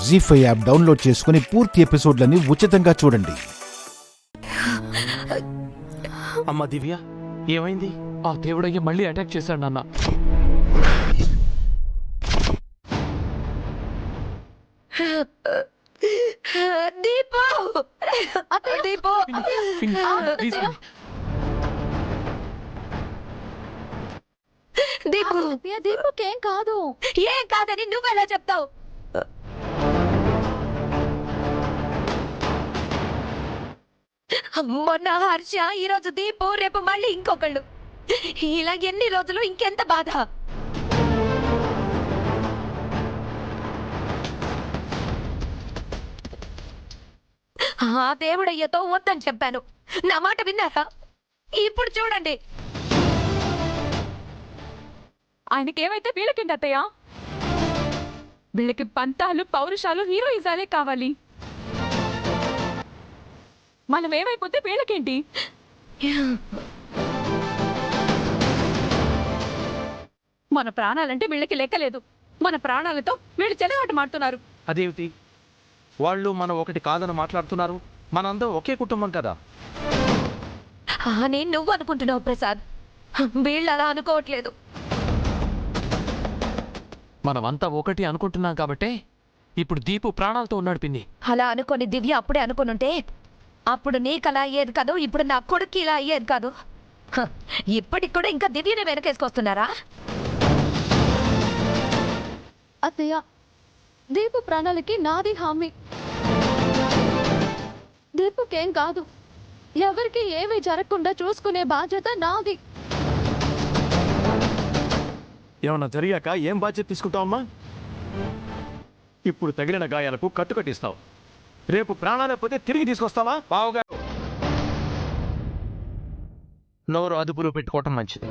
జీ5 app download చేసుకుని పూర్తి ఎపిసోడ్లని ఉచితంగా చూడండి. అమ్మా దివ్య, ఏమైంది? ఆ దేవుడయ్య మళ్ళీ అటాక్ చేశాడు నాన్న. దీపు దీపు దీపు దీపుకేం కాదు. ఏం కాదని నువ్వెలా చెప్తావు? మొన్న హర్ష, ఈరోజు దీపు, రేపు మళ్ళీ ఇంకొకళ్ళు. ఇలా ఎన్ని రోజులు? ఇంకెంత బాధ? ఆ దేవుడయ్యతో వద్దని చెప్పాను, నా మాట విన్నారా? ఇప్పుడు చూడండి. ఆయనకేమైతే వీళ్ళకేంటి అత్తయ్య? వీళ్ళకి పంతాలు, పౌరుషాలు, హీరోయిజాలే కావాలి. మనం ఏమైపోతే వీళ్ళకేంటి? మన ప్రాణాలంటే వీళ్ళకి లెక్కలేదు. మన ప్రాణాలతో వీళ్ళు చెలగాట మాడుతున్నారు. అదేమిటి? వాళ్ళు మనం ఒకటి కాదని మాట్లాడుతున్నారు. మనందరం ఒకే కుటుంబం కదా. అని నువ్వు అనుకుంటున్నావు ప్రసాద్, వీళ్ళు అలా అనుకోవట్లేదు. మనమంతా ఒకటి అనుకుంటున్నాం కాబట్టే ఇప్పుడు దీపు ప్రాణాలతో ఉన్నాడు పిన్ని. అలా అనుకొని దివ్య అప్పుడే అనుకునుంటే అప్పుడు నీకు అలా అయ్యేది కాదు, ఇప్పుడు నా కొడుకు ఇలా అయ్యేది కాదు. ఇప్పటికి కూడా ఇంకా దివ్యని వెనకేసుకొస్తున్నారా? అత్తయ్య, దీపు ప్రాణాలకి నాది హామీ. దీపుకేం కాదు, ఎవరికి ఏమీ జరగకుండా చూసుకునే బాధ్యత నాది. ఏమన్నా జరిగాక ఏం బాధ్యత తీసుకుంటావమ్మా? ఇప్పుడు తగిలిన గాయాలకు కట్టుకట్టిస్తావు, రేపు ప్రాణాలే పోతే తిరిగి తీసుకొస్తావా? బావుగా నోరు అదుపులో పెట్టుకోవటం మంచిది.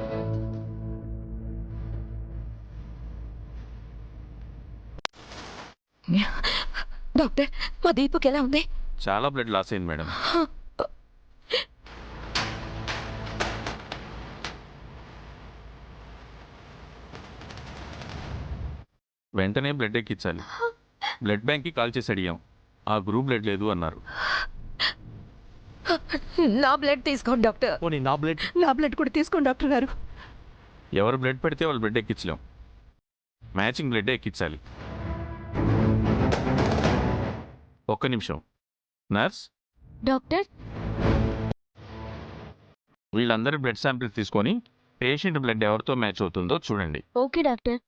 డాక్టర్, మా దీపుకి ఎలా ఉంది? చాలా బ్లడ్ లాస్ అయింది మేడం. వెంటనే బ్లడ్ ఎక్కించాలి. బ్లడ్ బ్యాంక్కి కాల్ చేసి అడిగాం, ఆ గ్రూప్ బ్లడ్ లేదు అన్నారు. నా బ్లడ్ తీసుకోండి డాక్టర్. పోనీ నా బ్లడ్? నా బ్లడ్ కూడా తీసుకోండి డాక్టర్ గారు. ఎవరు బ్లడ్ పెడితే వాళ్ళు బ్లడ్ ఎక్కించలేం, మ్యాచింగ్ బ్లడ్ ఎక్కించాలి. ఒక్క నిమిషం. నర్స్, డాక్టర్, వీళ్ళందరి బ్లడ్ శాంపిల్ తీసుకొని పేషెంట్ బ్లడ్ ఎవరితో మ్యాచ్ అవుతుందో చూడండి. Okay doctor.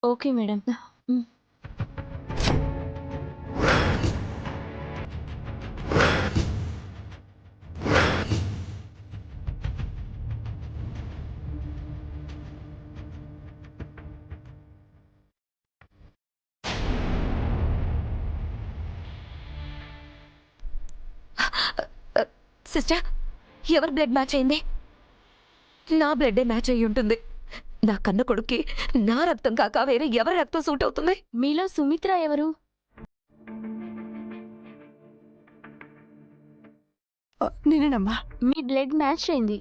Okay madam. Sister, ఎవరి బ్లడ్ మ్యాచ్ అయింది? నా బ్లడ్ మ్యాచ్ అయ్యి ఉంటుంది. నా కన్న కొడుక్కి నా రక్తం కాక వేరే ఎవరి రక్తం సూట్ అవుతుంది? మీలో సుమిత్ర ఎవరు? నేనేనమ్మా. మీ బ్లడ్ మ్యాచ్ అయింది.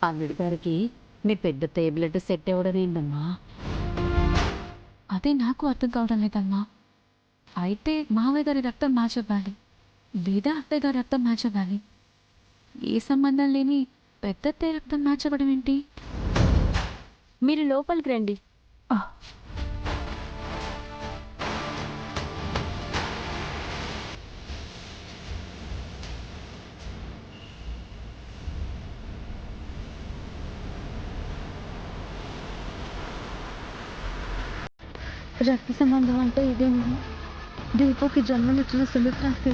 అల్లుడి గారికి మీ పెద్ద టేబ్లెట్ సెట్ అవ్వడం ఏంటమ్మా? అదే నాకు అర్థం కావడం లేదమ్మా. అయితే మావయ్య గారి రక్తం మ్యాచ్ అవ్వాలి, లేదా అత్తయ్య గారి రక్తం మ్యాచ్ అవ్వాలి. ఏ సంబంధం లేని పెద్ద రక్తం మ్యాచ్ అవ్వడం ఏంటి? మీరు లోపలికి రండి. రక్త సంబంధం అంటే ఇదేమో. దీపుకి జన్మనిచ్చిన సుమిత్రకి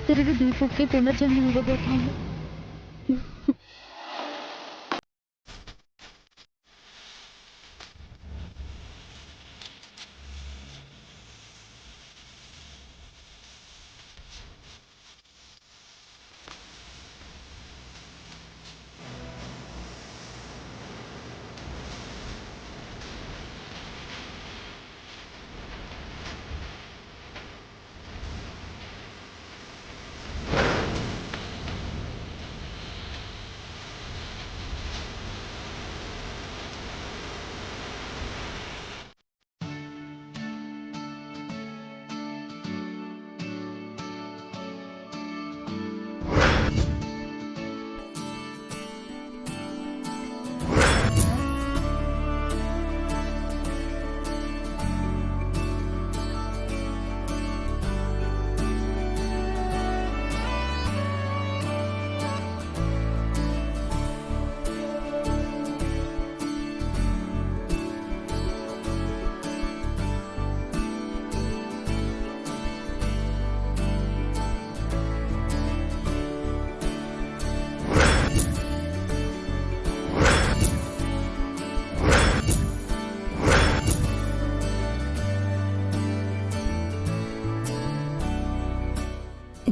తిరిగి దీపుకి పునర్జన్మ ఇవ్వబోతాను.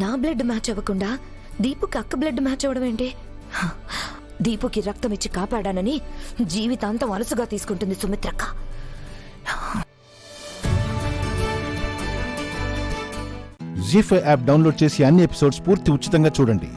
నా బ్లడ్ మ్యాచ్ అవ్వకుండా దీపుకి అక్క బ్లడ్ మ్యాచ్ అవ్వడం ఏంటి? దీపుకి రక్తం ఇచ్చి కాపాడానని జీవితాంతం అలసుగా తీసుకుంటుంది సుమిత్రక్క. జీ5 యాప్ డౌన్లోడ్ చేసి అన్ని ఎపిసోడ్స్ పూర్తి ఉచితంగా చూడండి.